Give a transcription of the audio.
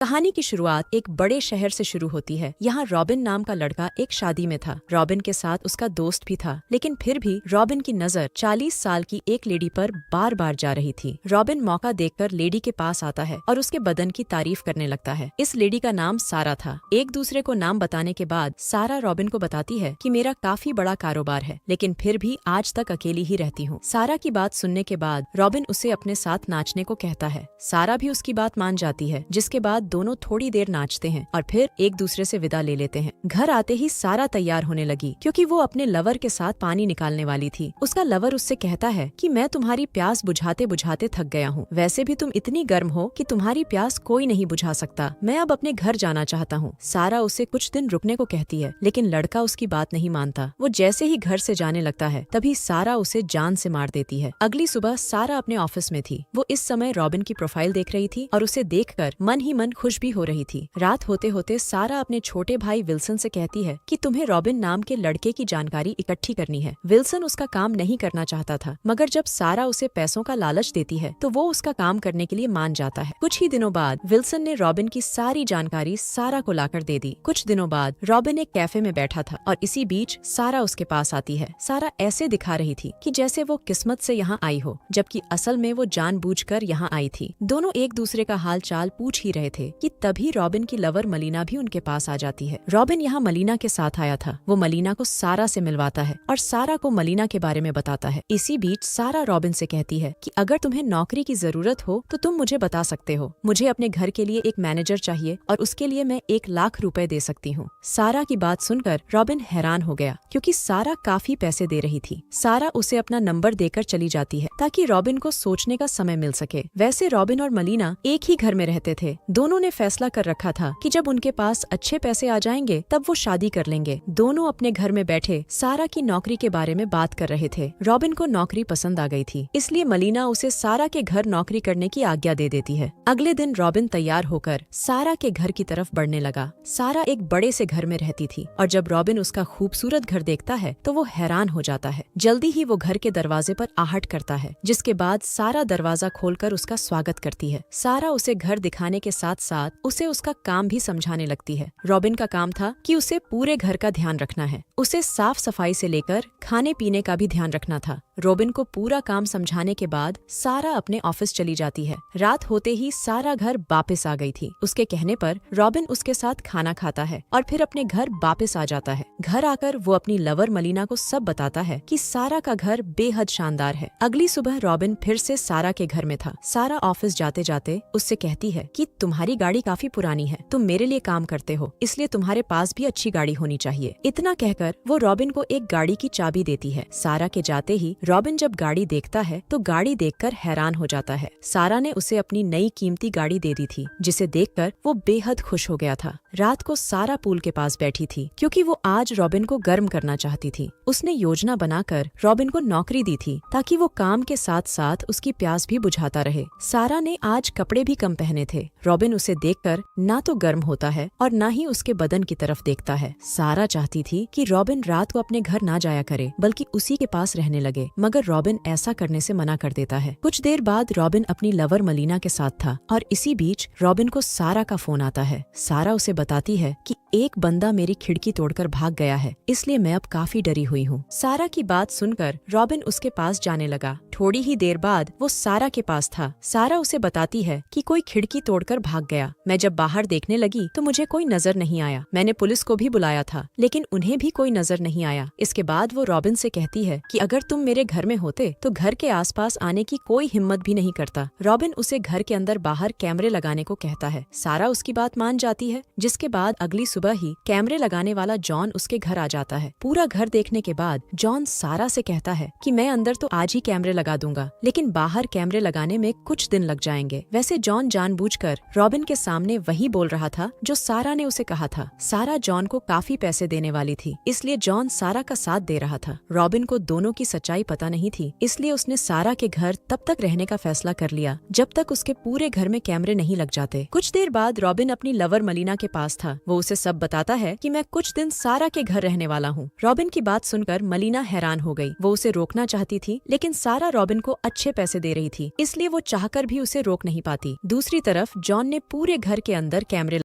कहानी की शुरुआत एक बड़े शहर से शुरू होती है। यहाँ रॉबिन नाम का लड़का एक शादी में था। रॉबिन के साथ उसका दोस्त भी था, लेकिन फिर भी रॉबिन की नजर 40 साल की एक लेडी पर बार बार जा रही थी। रॉबिन मौका देखकर लेडी के पास आता है और उसके बदन की तारीफ करने लगता है। इस लेडी का नाम सारा था। एक दूसरे को नाम बताने के बाद सारा रॉबिन को बताती है कि मेरा काफी बड़ा कारोबार है, लेकिन फिर भी आज तक अकेली ही रहती हूँ। सारा की बात सुनने के बाद रॉबिन उसे अपने साथ नाचने को कहता है। सारा भी उसकी बात मान जाती है, जिसके बाद दोनों थोड़ी देर नाचते हैं और फिर एक दूसरे से विदा ले लेते हैं। घर आते ही सारा तैयार होने लगी, क्योंकि वो अपने लवर के साथ पानी निकालने वाली थी। उसका लवर उससे कहता है कि मैं तुम्हारी प्यास बुझाते बुझाते थक गया हूँ। वैसे भी तुम इतनी गर्म हो कि तुम्हारी प्यास कोई नहीं बुझा सकता। मैं अब अपने घर जाना चाहता हूँ। सारा उसे कुछ दिन रुकने को कहती है, लेकिन लड़का उसकी बात नहीं मानता। वो जैसे ही घर से जाने लगता है, तभी सारा उसे जान से मार देती है। अगली सुबह सारा अपने ऑफिस में थी। वो इस समय रॉबिन की प्रोफाइल देख रही थी और उसे देखकर मन ही मन खुश भी हो रही थी। रात होते होते सारा अपने छोटे भाई विल्सन से कहती है कि तुम्हें रॉबिन नाम के लड़के की जानकारी इकट्ठी करनी है। विल्सन उसका काम नहीं करना चाहता था, मगर जब सारा उसे पैसों का लालच देती है तो वो उसका काम करने के लिए मान जाता है। कुछ ही दिनों बाद विल्सन ने रॉबिन की सारी जानकारी सारा को लाकर दे दी। कुछ दिनों बाद रॉबिन एक कैफे में बैठा था और इसी बीच सारा उसके पास आती है। सारा ऐसे दिखा रही थी कि जैसे वो किस्मत से यहाँ आई हो, जबकि असल में वो जानबूझकर यहाँ आई थी। दोनों एक दूसरे का हाल चाल पूछ ही रहे थे कि तभी रॉबिन की लवर मलीना भी उनके पास आ जाती है। रॉबिन यहाँ मलीना के साथ आया था। वो मलीना को सारा से मिलवाता है और सारा को मलीना के बारे में बताता है। इसी बीच सारा रॉबिन से कहती है कि अगर तुम्हें नौकरी की जरूरत हो तो तुम मुझे बता सकते हो। मुझे अपने घर के लिए एक मैनेजर चाहिए और उसके लिए मैं 1 लाख रुपए दे सकती हूँ। सारा की बात सुनकर रॉबिन हैरान हो गया, क्योंकि सारा काफी पैसे दे रही थी। सारा उसे अपना नंबर देकर चली जाती है ताकि रॉबिन को सोचने का समय मिल सके। वैसे रॉबिन और मलीना एक ही घर में रहते थे। दोनों ने फैसला कर रखा था कि जब उनके पास अच्छे पैसे आ जाएंगे तब वो शादी कर लेंगे। दोनों अपने घर में बैठे सारा की नौकरी के बारे में बात कर रहे थे। रॉबिन को नौकरी पसंद आ गई थी, इसलिए मलीना उसे सारा के घर नौकरी करने की आज्ञा दे देती है। अगले दिन रॉबिन तैयार होकर सारा के घर की तरफ बढ़ने लगा। सारा एक बड़े से घर में रहती थी और जब रॉबिन उसका खूबसूरत घर देखता है तो वो हैरान हो जाता है। जल्दी ही वो घर के दरवाजे पर आहट करता है, जिसके बाद सारा दरवाजा खोलकर उसका स्वागत करती है। सारा उसे घर दिखाने के साथ साथ उसे उसका काम भी समझाने लगती है। रॉबिन का काम था कि उसे पूरे घर का ध्यान रखना है। उसे साफ सफाई से लेकर खाने पीने का भी ध्यान रखना था। रॉबिन को पूरा काम समझाने के बाद सारा अपने ऑफिस चली जाती है। रात होते ही सारा घर वापस आ गई थी। उसके कहने पर रॉबिन उसके साथ खाना खाता है और फिर अपने घर वापस आ जाता है। घर आकर वो अपनी लवर मलीना को सब बताता है कि सारा का घर बेहद शानदार है। अगली सुबह रॉबिन फिर से सारा के घर में था। सारा ऑफिस जाते जाते उससे कहती है कि तुम्हारी गाड़ी काफी पुरानी है, तुम मेरे लिए काम करते हो, इसलिए तुम्हारे पास भी अच्छी गाड़ी होनी चाहिए। इतना कहकर वो रॉबिन को एक गाड़ी की चाबी देती है। सारा के जाते ही रॉबिन जब गाड़ी देखता है तो गाड़ी देखकर हैरान हो जाता है। सारा ने उसे अपनी नई कीमती गाड़ी दे दी थी, जिसे देखकर वो बेहद खुश हो गया था। रात को सारा पूल के पास बैठी थी, क्योंकि वो आज रॉबिन को गर्म करना चाहती थी। उसने योजना बनाकर रॉबिन को नौकरी दी थी ताकि वो काम के साथ साथ उसकी प्यास भी बुझाता रहे। सारा ने आज कपड़े भी कम पहने थे। रॉबिन उसे देखकर ना तो गर्म होता है और ना ही उसके बदन की तरफ देखता है। सारा चाहती थी कि रॉबिन रात को अपने घर ना जाया करे, बल्कि उसी के पास रहने लगे, मगर रॉबिन ऐसा करने से मना कर देता है। कुछ देर बाद रॉबिन अपनी लवर मलीना के साथ था और इसी बीच रॉबिन को सारा का फोन आता है। सारा उसे बताती है कि एक बंदा मेरी खिड़की तोड़कर भाग गया है, इसलिए मैं अब काफी डरी हुई हूँ। सारा की बात सुनकर रॉबिन उसके पास जाने लगा। थोड़ी ही देर बाद वो सारा के पास था। सारा उसे बताती है कि कोई खिड़की तोड़कर भाग गया। मैं जब बाहर देखने लगी तो मुझे कोई नजर नहीं आया। मैंने पुलिस को भी बुलाया था, लेकिन उन्हें भी कोई नजर नहीं आया। इसके बाद वो रॉबिन से कहती है कि अगर तुम मेरे घर में होते तो घर के आसपास आने की कोई हिम्मत भी नहीं करता। रॉबिन उसे घर के अंदर बाहर कैमरे लगाने को कहता है। सारा उसकी बात मान जाती है, जिसके बाद अगली सुबह ही कैमरे लगाने वाला जॉन उसके घर आ जाता है। पूरा घर देखने के बाद जॉन सारा से कहता है कि मैं अंदर तो आज ही कैमरे लगा दूंगा, लेकिन बाहर कैमरे लगाने में कुछ दिन लग जाएंगे। वैसे जॉन जानबूझकर रॉबिन के सामने वही बोल रहा था जो सारा ने उसे कहा था। सारा जॉन को काफी पैसे देने वाली थी, इसलिए जॉन सारा का साथ दे रहा था। रॉबिन को दोनों की सच्चाई पता नहीं थी, इसलिए उसने सारा के घर तब तक रहने का फैसला कर लिया जब तक उसके पूरे घर में कैमरे नहीं लग जाते। कुछ देर बाद रॉबिन अपनी लवर मलीना के पास था। वो उसे सब बताता है कि मैं कुछ दिन सारा के घर रहने वाला हूँ। रॉबिन की बात सुनकर मलीना हैरान हो गई। वो उसे रोकना चाहती थी, लेकिन सारा रॉबिन को अच्छे पैसे दे रही थी, इसलिए वो चाहकर भी उसे रोक नहीं पाती। दूसरी तरफ जॉन ने पूरे घर के अंदर कैमरे